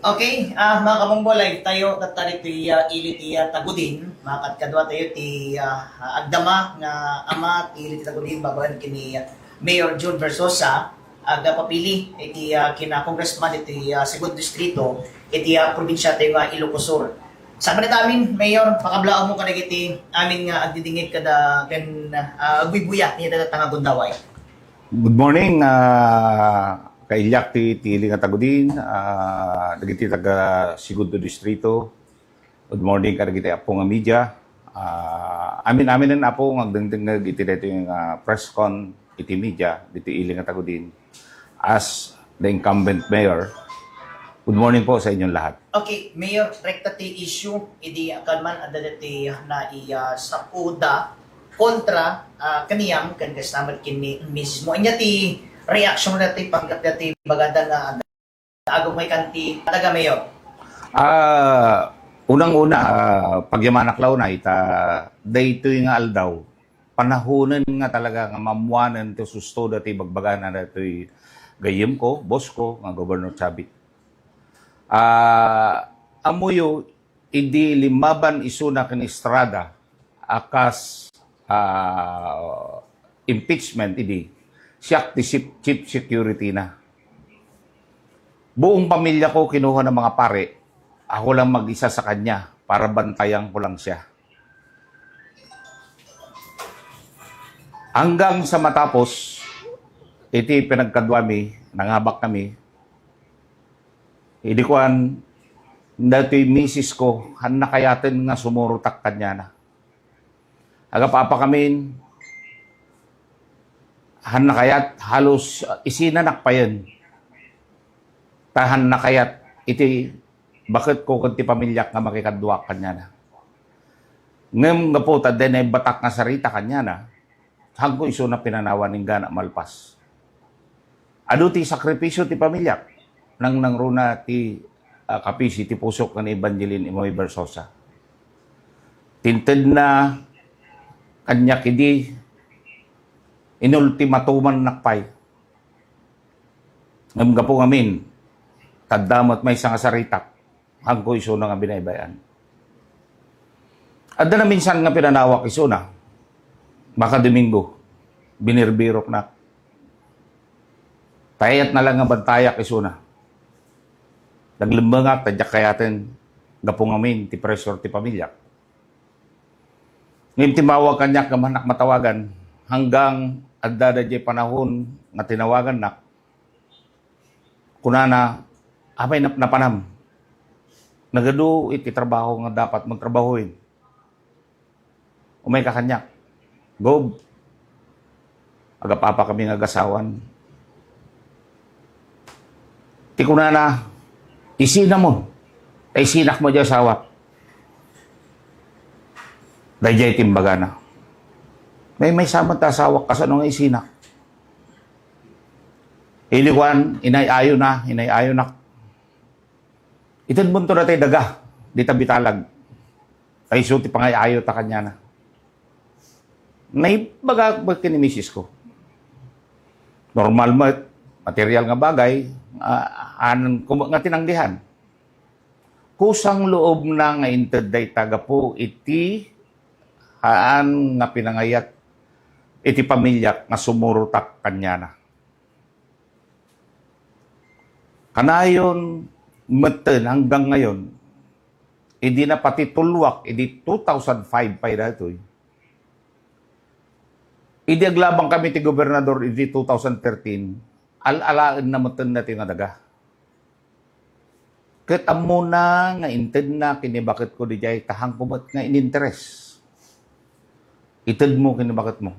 Okay, mga kamongbolay, tayo tatari ti ili ti tagudin, makat kadwa tayo ti agdama nga ama ti ili ti tagudin babalan kini Mayor June Versosa aga papili iti kina congressman iti segundo distrito iti probinsya tayo nga Ilocos Sur. Sa manita amin, Mayor, pakablaan mo kanag iti amin nga agdidingit kada ken agbibuya ni tanga Gundaway. Good morning, kailyak ti Ili nga tagudin, dagiti taga Segundo Distrito. Good morning kadagiti apo nga media. Amin na apo nga agdengdeng iti dito yung press con iti media diti Ili nga tagudin as the incumbent mayor. Good morning po sa inyong lahat. Okay, Mayor, rekta ti issue idi kanman adda ti na sa UDA kontra kaniyang kan kasama kini Mrs. mo. Anya ti reaction na ti panggap na ti bagada nga agong may kanti taga Mayor. Unang-una, pagyamanaklaw na ita dayto nga aldaw. Panahonan nga talaga nga mamuanan ti susto dati bagbagana dati gayem ko, boss ko, nga Governor Chavit. Amuyo, hindi limaban isuna kin Estrada akas impeachment, hindi. Siya ti chief security na. Buong pamilya ko kinuha ng mga pare. Ako lang mag-isa sa kanya para bantayan ko lang siya. Hanggang sa matapos, iti pinagkadwami, nangabak kami, hindi ko dati misis ko, han nakayatin nga sumurutak kanya na. Agapapa kami, han nakayat, halos isinanak pa yan. Tahan nakayat, iti, bakit ko kunti pamilyak nga makikadwa kanya na. Ngam nga po, tadin ay batak nga sarita kanya na, hangko iso na pinanawan ng gana malpas. Ado ti sakripisyo ti pamilyak, nang runa ti kapisi ti pusok ni Evangeline Imoy Versosa. Tinted na kanya kidi inultimatuman nakpay. Ngam po ngamin, tadamot may isang asaritak, hangko iso na nga binaybayan. At na minsan nga pinanawak iso na, baka Domingo, binirbirok na. Tayat na lang nga bantayak iso na. Naglembangak, tadyak kayatin, gapong amin, ti pressure ti pamilya. Ngayon timawag kanya kamanak matawagan, hanggang adda jay panahon nga tinawagan na, kunana, apay napanam. Nagado iti trabaho nga dapat magtrabahoin. Umay ka kanya. Go. Agapapa kami nga gasawan. Ti kunana, isina mo. Ay sinak mo dyan sawak. Dayjay timbaga na. May samang tasawak ka sa nung isinak. Iliwan, inayayo na. Itad mo to na tayo daga. Di tabitalag. Ay suti pangayayo ta kanya na. Naibaga kinimisis ko. Normal material nga bagay, nga tinanggihan. Kusang loob na nga intedday taga po iti haan nga pinangayat iti pamilya nga sumurutak kanya na. Kanayon, meten hanggang ngayon, hindi na pati tulwak, hindi 2005 pa ito. Idi aglabang kami ti gobernador idi 2013, alalaan na meten na tinadaga. Ket ammo na nga inted na kini bakit ko di jay tahang kumat nga ininteres. Itid mo kinibakat mo.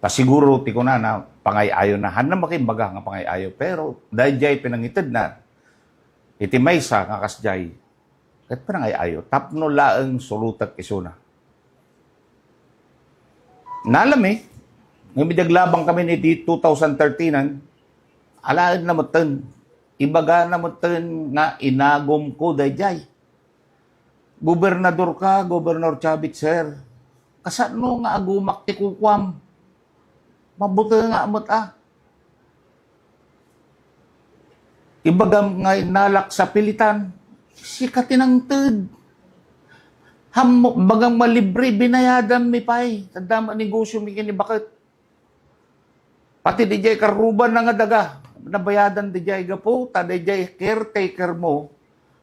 Pasiguro ti ko na pangayayo na. Han na makimbaga nga pangayayo. Pero dahil jay pinangitid na, iti maysa nga kasjay, kat panangayayo. Tapno laeng sulutat isuna. Nalam ng bidaglabang kami ni 2013, alaan na matan, ibaga na matan nga inagom ko dayjay. Gobernador ka, Gobernador Chavit, sir. Kasano nga agumak ti kukwam? Mabuti nga amot Ibagam nga inalak sa pilitan, si katinangtid. Bagang malibre, binayadam mi pay. Tadama negosyo mi kini bakit? Pati di jay karuban na nga daga. Nabayadan di jay gapo, ta di jay caretaker mo,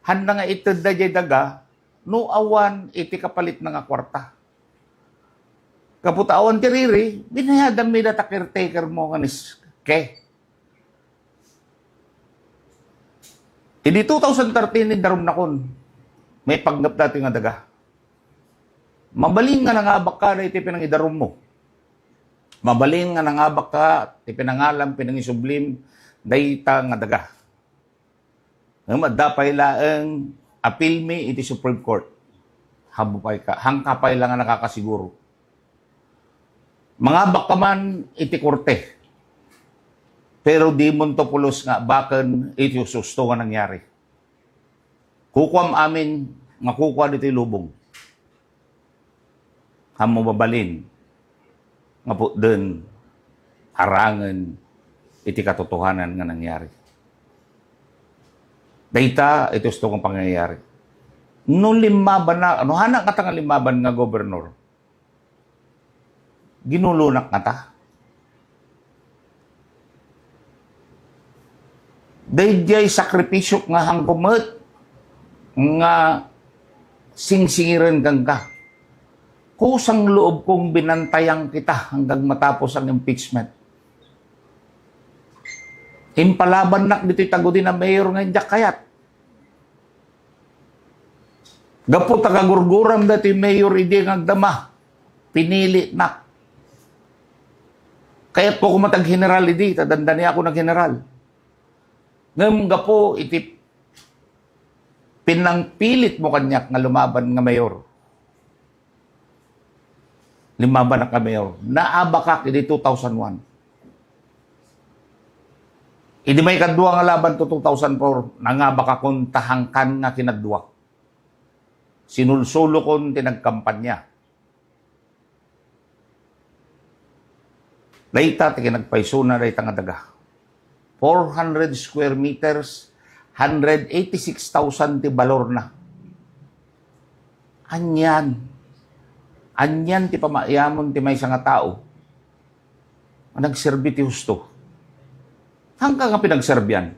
handa nga itid di jay daga, no awan iti kapalit na nga kwarta. Kaputawan ti riri, binayadam mi data caretaker mo kanis ke. Idi 2013 ni darum na kun, may pagnap dati nga daga. Mabaling nga nangabak ka na iti pinangidarum mo. Mabaling nga nangabak ka, iti pinangalam, pinangisublim, dayta nga daga. Madapay laeng appeal mi iti Supreme Court. Habupay ka, hangkapay lang nga nakakasiguro. Mangabak ka man iti korte. Pero di mo to pulos nga baken iti susto nga nangyari. Kukwam amin nga kukwa dito lubong. Hamo babalin nga po din harangan iti katotohanan nga nangyari. Dayta ito gusto kong pangyayari. No limaban na, ano hanak nga nga limaban nga gobernador? Ginulunak nga ta. Dayjay sakripisyo nga hangkumet nga singsingiran kang ka. Kusang loob kong binantayang kita hanggang matapos ang impeachment. Impalaban nak dito'y tagudin na mayor nga injak kayat. Gapo tagagurguram dato'y mayor idi nga agdama. Pinili nak. Kaya't ko kumatag general idi, tadanda niya ako ng general. Ngam gapo iti pinangpilit mo kanyak nga lumaban nga mayor. Limaban na ka mayor. Naabakak iti 2001. Idi may kadwa nga laban to 2004, nangabaka kon tahangkan nga kinadwa. Sinulsulo kon tinagkampanya. Dayta ti kinagpaysuna dayta nga daga. 400 square meters, 186,000 ti balor na. Anyan ti pamayamon ti may nga tao. Nagserbi ti husto. Hanggang nga pinagserbyan.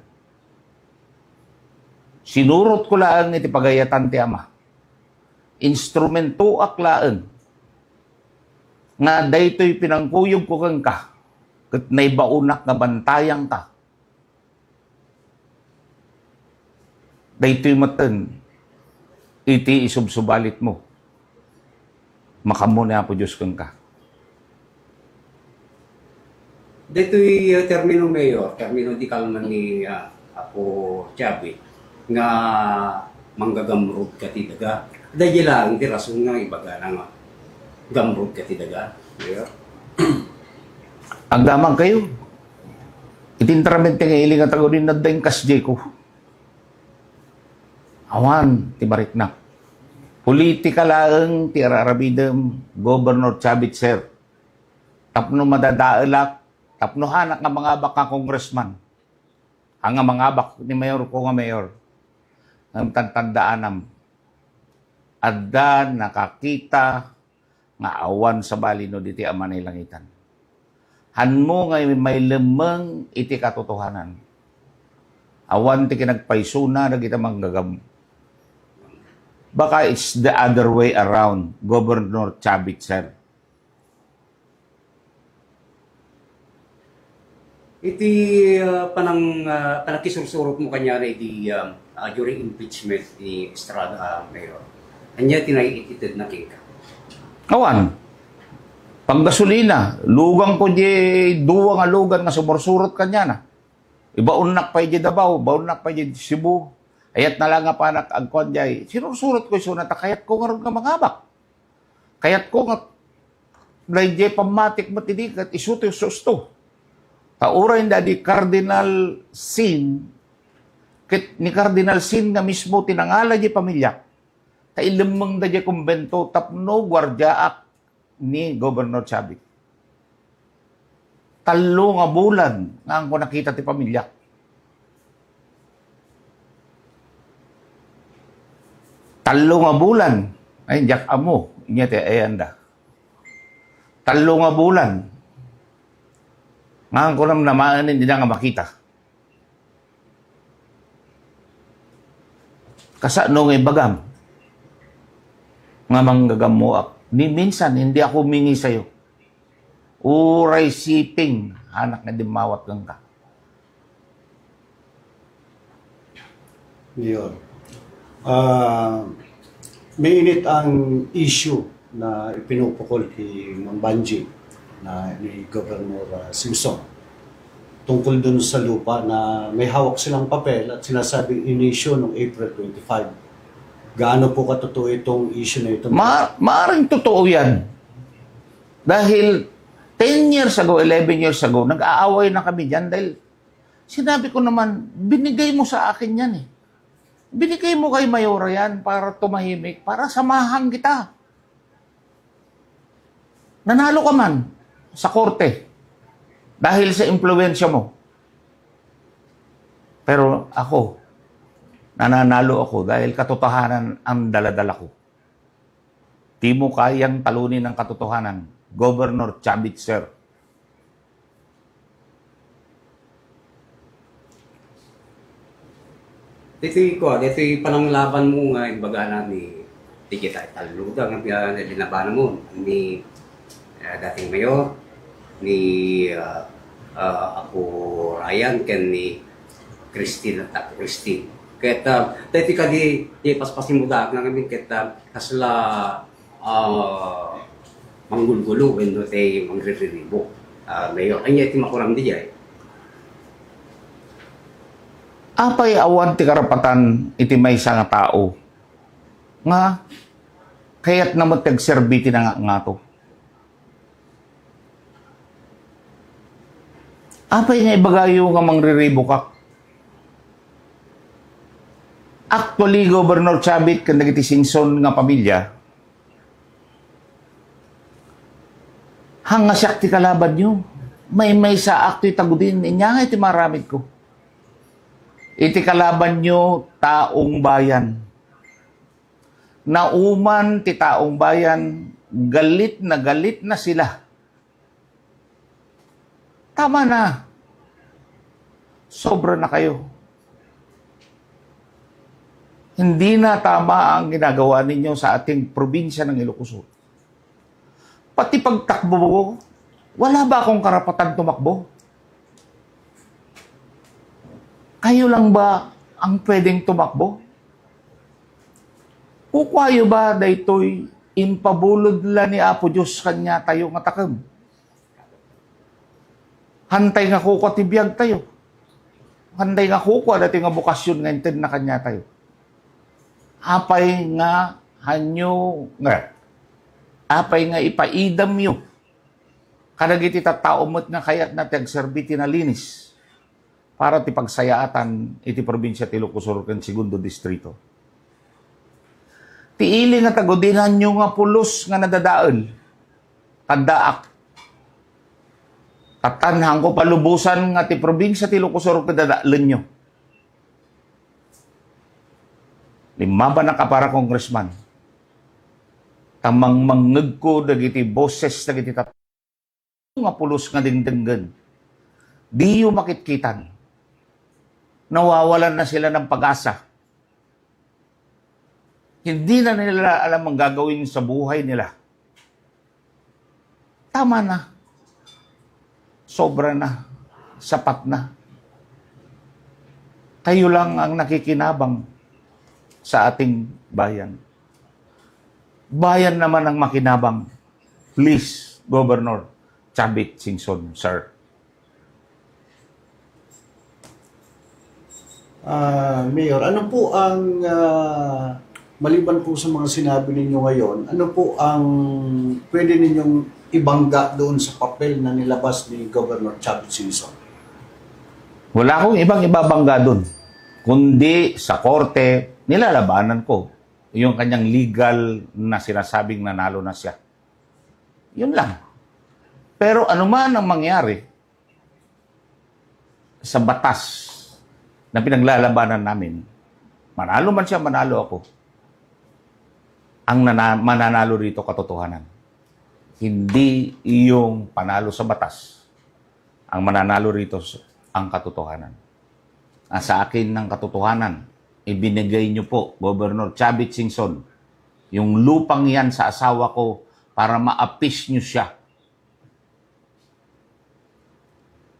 Sinurot ko laan iti pagayatan ti ama. Instrumento aklaan. Nga daytoy pinangkuyog ko kang ka. Kat naibaunak nga bantayang ka. Daytoy matan. Iti isubsubalit mo. Makamo na po Diyos kang ka. Dito'y termino mayor, termino di kalman ni Apo Chabi, nga manggagamrod ka ti daga. Dahil lang, di rason nga ibaga na nga gamrod ka ti daga. Mayor? Ang damang kayo. Itintramente nga iling at tagunin na dahing kasjay ko. Awan, tibarik na. Politika lang, ti ararabidem, Governor Chavit, sir. Tapno madadaelak, tapno hanak nga mga baka congressman. Ang mga bak ni mayor ko nga mayor. Ang tantandaanam. Adda nakakita nga awan sa balino diti ama na ilangitan. Hanmo nga may lemeng iti katotohanan. Awan ti kinagpaysuna na kita manggagam. Baka it's the other way around, Governor Chavit, sir. Iti panakisusurot mo kanya na iti during impeachment ni Estrada Mayor. Anya tinaiititid na king ka. Awan. Pag gasolina, lugang ko di duwa nga lugan nga sumursurot kanya na. Ibaunak pa di Davao, baunak pa di Cebu. Ayat na lang nga pa nag-agkon di. Sinursurot ko iso na kayat ko nga ron nga mangabak. Kayat ko nga Dahil pamatik matidik at isuto susto. Tauray na di Cardinal Sin, kit ni Cardinal Sin nga mismo tinangala di pamilya, kailamang da di kumbento tapno gwardiyaak ni Governor Chavit. Talo nga bulan nga ang ko nakita ti pamilya. Talo nga bulan, ay jak amo, inya ti ayanda. Talo nga bulan, nga ko nam namaan hindi na nga makita. Kasano nga ibagam, nga manggagam mo ak. Ni minsan, hindi ako humingi sa'yo. Uray siping, anak na dimawat lang ka. Yun. Mainit ang issue na ipinupukol ni Mang Banji na ni Governor Simpson tungkol dun sa lupa na may hawak silang papel at sinasabing in-issue noong April 25. Gaano po katotoo itong issue na ito? Maaring totoo yan. Dahil 10 years ago, 11 years ago, nag-aaway na kami dyan dahil sinabi ko naman, binigay mo sa akin yan eh. Binigay mo kay Mayora yan para tumahimik, para samahan kita. Nanalo ka man sa korte dahil sa impluwensya mo. Pero ako, nananalo ako dahil katotohanan ang daladala ko. Di mo kayang talunin ng katotohanan, Governor Chavit, sir. Dito'y pananglaban mo nga, imbaga na ni Tikita Taluda, nga linabanan mo, ni dating mayor, ni ako Ryan, ken ni Christine at Christine. Kaya dito ka di paspasin mo dahil nga kami kaya kasla manggulgulo when do tayo mangriribo. Mayor, kanya iti makuram di jay. Apay awan ti karapatan iti may nga tao. Nga, kaya't naman tagserbiti na nga to. Apay nga ibagayo nga mangriribo ka. Actually, Governor Chavit, kung nagiti Singson nga pamilya, hanga siya ti kalaban nyo. May sa akto itagudin, inya nga iti maramid ko. Iti kalaban nyo, taong bayan. Nauman ti taong bayan, galit na sila. Tama na. Sobra na kayo. Hindi na tama ang ginagawa ninyo sa ating probinsya ng Ilocos. Pati pagtakbo mo, wala ba akong karapatan tumakbo? Kayo lang ba ang pwedeng tumakbo? Kukwayo ba daytoy impabulod la ni Apo Diyos kanya tayo nga takam? Hantay nga kukwa tibiyag tayo. Hantay nga kukwa dati nga bukasyon nga inted na kanya tayo. Apay nga hanyo nga. Apay nga ipaidam nyo. Kadagiti tatao mo't nga kayat na tagserbiti na linis para ti pagsayaatan iti probinsya ti Ilocos Sur ken segundo distrito. Ti ili nga tagudinan nyo nga pulos nga nadadaol. Tadaak. Tatanhang ko palubusan nga ti probinsya ti Ilocos Sur kadadaalan nyo. Lima ba na kapara congressman? Tamang mangeg ko dagiti boses dagiti tatao nga pulos nga dingdenggen. Di yung makitkitan. Nawawalan na sila ng pag-asa. Hindi na nila alam ang gagawin sa buhay nila. Tama na. Sobra na. Sapat na. Kayo lang ang nakikinabang sa ating bayan. Bayan naman ang makinabang Please, Governor Chavit Singson, sir. Mayor, ano po ang, maliban po sa mga sinabi ninyo ngayon, ano po ang pwede ninyong ibangga doon sa papel na nilabas ni Governor Chavit Singson? Wala akong ibang ibabangga doon. Kundi sa korte, nilalabanan ko yung kanyang legal na sinasabing nanalo na siya. Yun lang. Pero ano man ang mangyari sa batas na pinaglalabanan namin, manalo man siya, manalo ako, ang mananalo rito katotohanan. Hindi yung panalo sa batas. Ang mananalo rito ang katotohanan. Sa akin ng katotohanan, ibinigay niyo po, Governor Chavit Singson, yung lupang yan sa asawa ko para ma-appease niyo siya.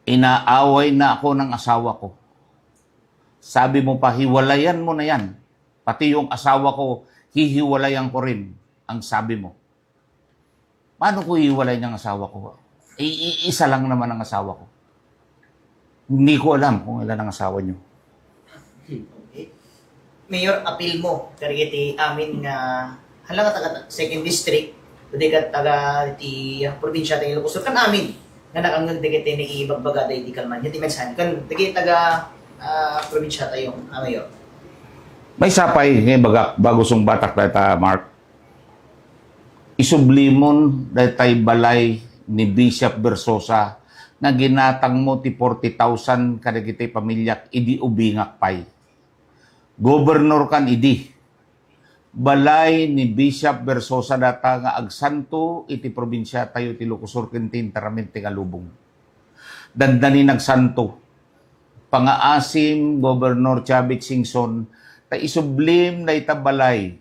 Inaaway na ako ng asawa ko. Sabi mo pa, hiwalayan mo na yan. Pati yung asawa ko, hihiwalayan ko rin, ang sabi mo. Paano ko hiwalay ng asawa ko? Isa lang naman ang asawa ko. Hindi ko alam kung ilan ang asawa niyo. Mayor, appeal mo. Karigiti amin nga halang taga 2nd District, kundi ka taga ti probinsya tayo Ilocos Sur kan amin nga nakangag digiti ni ibagbaga day di kalman. Hindi mensahan kan digiti taga probinsya tayo, Mayor. May sapay ngayon bago sung batak data, Mark. Isublimon datay balay ni Bishop Bersosa na ginatang mo ti 40,000 kadagiti pamilyak idi ubingak pay. Governor kan idi. Balay ni Bishop Bersosa data nga agsanto iti probinsya tayo ti Ilocos Sur kentin taramente nga lubong. Dandani nagsanto. Pangaasim Governor Chavit Singson ta isublim na itabalay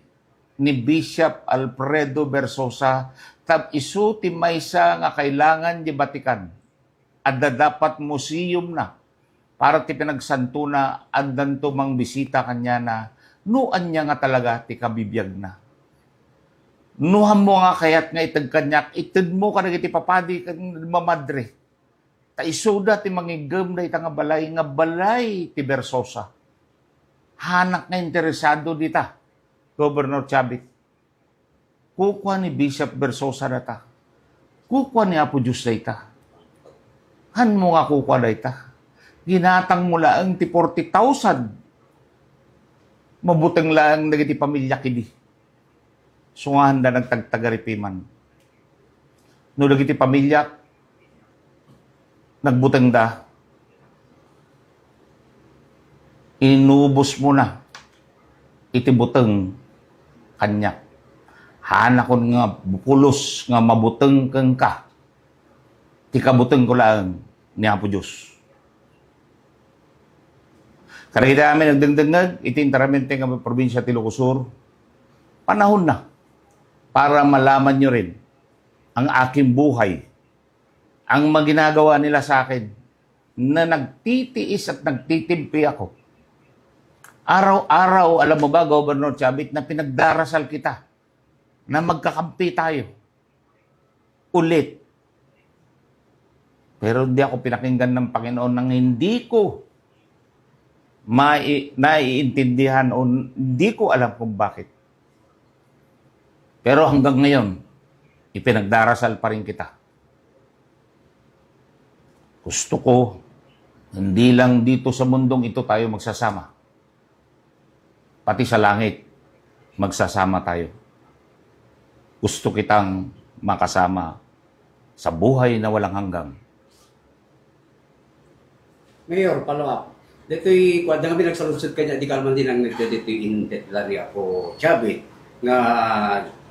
ni Bishop Alfredo Bersosa tab isu ti maysa nga kailangan di batikan adda dapat museum na para ti pinagsanto na addan to mang bisita kanya na nuan niya nga talaga ti kabibiyag na. Nuham mo nga kayat nga itag kanyak ited mo kanag iti papadi kan mamadre. Ta isuda ti mangigem da ita nga balay ti Bersosa. Hanak nga interesado dita, Governor Chavit. Kukwa ni Bishop Bersosa data. Kukwa ni Apo Diyos data. Han mo nga kukwa data. Ginatang mo lang ti 40,000. Mabutang lang nagiti pamilya kidi. Sungahan da nagtagtagaripiman. No nagiti pamilya, nagbutang da, inubos mo na iti butang kanya. Hanakon nga bukulos nga mabutang kang ka. Ti kabutang ko lang ni Apo Diyos. Karagita amin nagdagdagag, iti interamente nga probinsya ti Ilocos Sur, panahon na para malaman nyo rin ang aking buhay, ang maginagawa nila sa akin, na nagtitiis at nagtitimpi ako. Araw-araw, alam mo ba, Governor Chavit, na pinagdarasal kita na magkakampi tayo. Ulit. Pero hindi ako pinakinggan ng Panginoon nang hindi ko naiintindihan o hindi ko alam kung bakit. Pero hanggang ngayon, ipinagdarasal pa rin kita. Gusto ko, hindi lang dito sa mundong ito tayo magsasama. Pati sa langit, magsasama tayo. Gusto kitang makasama sa buhay na walang hanggang. Mayor, follow up. Dito'y, kung kami nagsalusod kanya, di kalman din ang nagdadito'y indetlari ako, Chavit, nga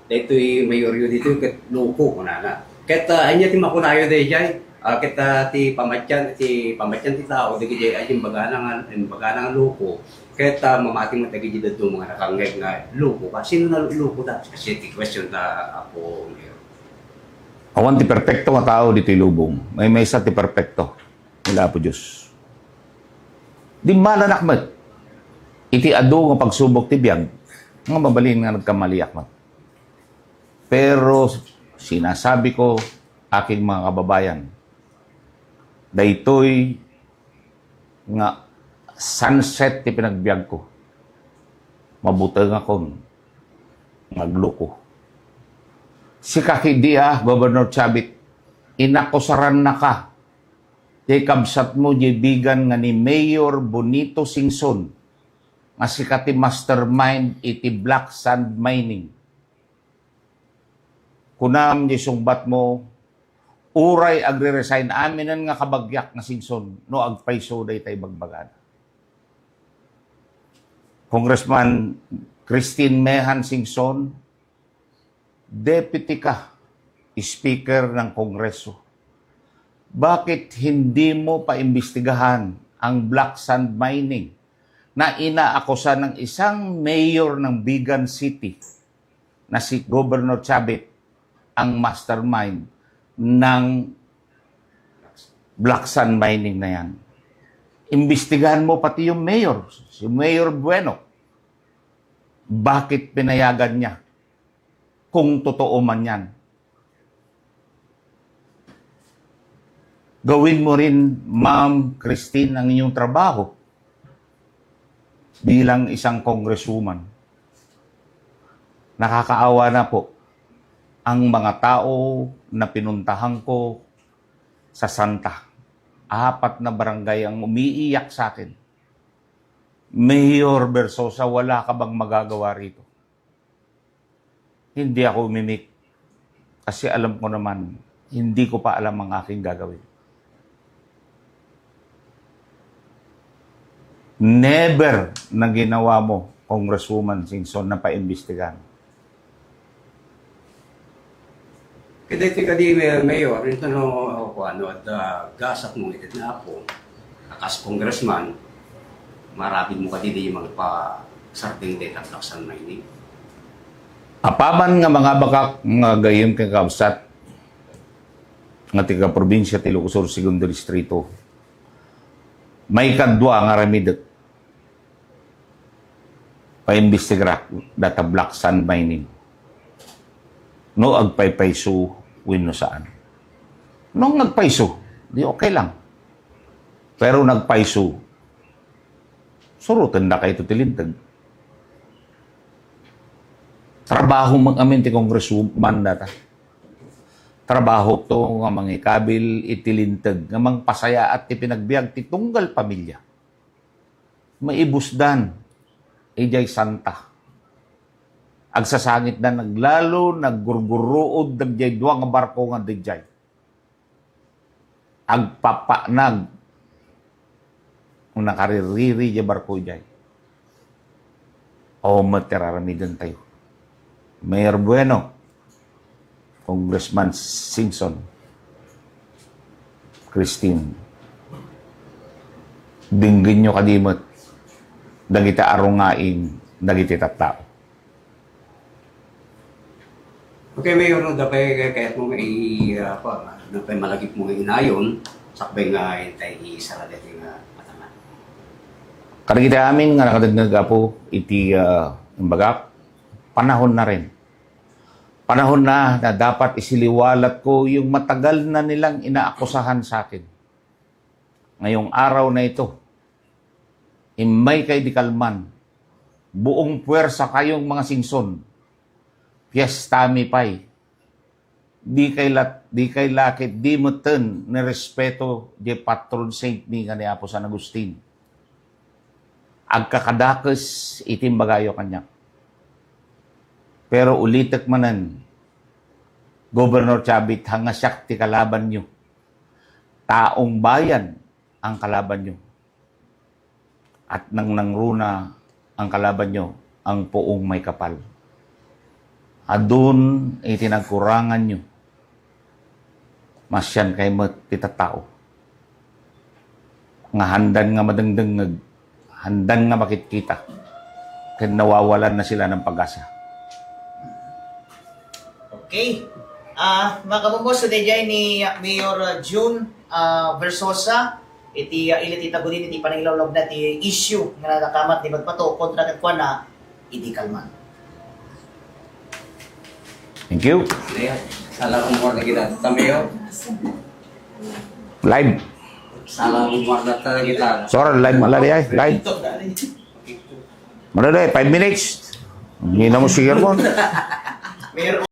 dito'y mayor yun dito, kat loko ko na. Kaya anya ti makunayo day jay, kita ti pamatyan ti tao, di kaya ay baganang loko. Kaya mamati mo tagi dito mga nakangay nga loko ka. Sino na loko ta? Kasi ti question ta ako, Mayor. Awan ti perpekto nga tao dito ilubong. May isa ti perpekto. Nila po Diyos. Di malanakmat. Iti ado nga pagsubok ti biyag. Nga mabalin nga nagkamali akmat. Pero sinasabi ko, aking mga kababayan, daytoy nga sunset ti pinagbiag ko. Mabutang akong magloko. Si Kakidia, Governor Chavit, inakusaran na ka. Di kabsat mo, jibigan nga ni Mayor Bonito Singson, nga si kati mastermind iti black sand mining. Kunam di sungbat mo, uray agre-resign aminan nga kabagyak nga Singson, no agpaiso day tay bagbagan. Congressman Christine Mehan Singson, deputy ka, speaker ng Kongreso. Bakit hindi mo paimbestigahan ang black sand mining na inaakusa ng isang mayor ng Bigan City na si Governor Chavit ang mastermind ng black sand mining na yan? Imbestigahan mo pati yung mayor, si Mayor Bueno. Bakit pinayagan niya? Kung totoo man yan. Gawin mo rin, Ma'am Christine, ang inyong trabaho bilang isang congresswoman. Nakakaawa na po ang mga tao na pinuntahan ko sa Santa. 4 na barangay ang umiiyak sa akin. Mayor Bersosa, wala ka bang magagawa rito? Hindi ako umimik kasi alam ko naman, hindi ko pa alam ang aking gagawin. Never na ginawa mo, Congresswoman Singson, na paimbestigahan. Kada ito ka di mayor, ito no, at gasak mo itit na ako, akas congressman, marapid mo ka di yung magpa-sarting data flaksan mining. Apaman nga mga bakak nga gayem kay kabsat nga tiga probinsya ti Ilocos Segundo Distrito, may kadwa nga ramidet paimbestigar data black sand mining. No agpaypayso wenno saan. Nung nagpayso, di okay lang. Pero nagpayso, surutan na kayo tilintag. Trabaho mag-amin ti congresswoman data. Trabaho to nga mga ikabil itilintag, nga mang pasaya at ti pinagbiag ti tunggal pamilya. Maibusdan, ijay Santa. Agsasangit na naglalo, naggurguruod, nagjay duwa nga barko nga dijay. Agpapanag, kung nakaririri jay barko jay. O materaramidan tayo. Mayor Bueno, Congressman Singson, Christine, dinggin nyo kadimot, dagita arungain, dagiti tattao. Okay, mayor, no, dapat kahit mo dapat malagip mo inayon, sakbay nga intay isara dati nga mataman. Karagita amin nga nakadagdag po, iti, imbaga, panahon na rin. Panahon na dapat isiliwalat ko yung matagal na nilang inaakusahan sa akin. Ngayong araw na ito, imay kay di kalman, buong puwersa kayong mga Singson, piyestami pay, di kay lakit, di mo ten ni respeto di patron saint ni nga ni Apo San Agustin. Agkakadakes itim bagayo kanya. Pero ulitek manan, Governor Chavit, hanga siyak ti kalaban nyo. Taong bayan ang kalaban nyo. At nang nangruna ang kalaban nyo, ang poong may kapal. Adun itinagkurangan nyo. Masyan kay titatao. Nga handan nga madangdangag, handan nga makikita. Kaya nawawalan na sila ng pag-asa. Okay. Mga kabumbos, so dayjay ni Mayor June Versosa, iti ilitita ko din iti panangilawlog na ti issue nga nakamat ni Magpato kontra katkuan na idi kalman. Thank you. Mayor. Salah umur na kita. Tamayo. Live. Salah umur na kita. Sora, live malari ay. Live. Malari, 5 minutes. Hindi na mo sige mo. Meron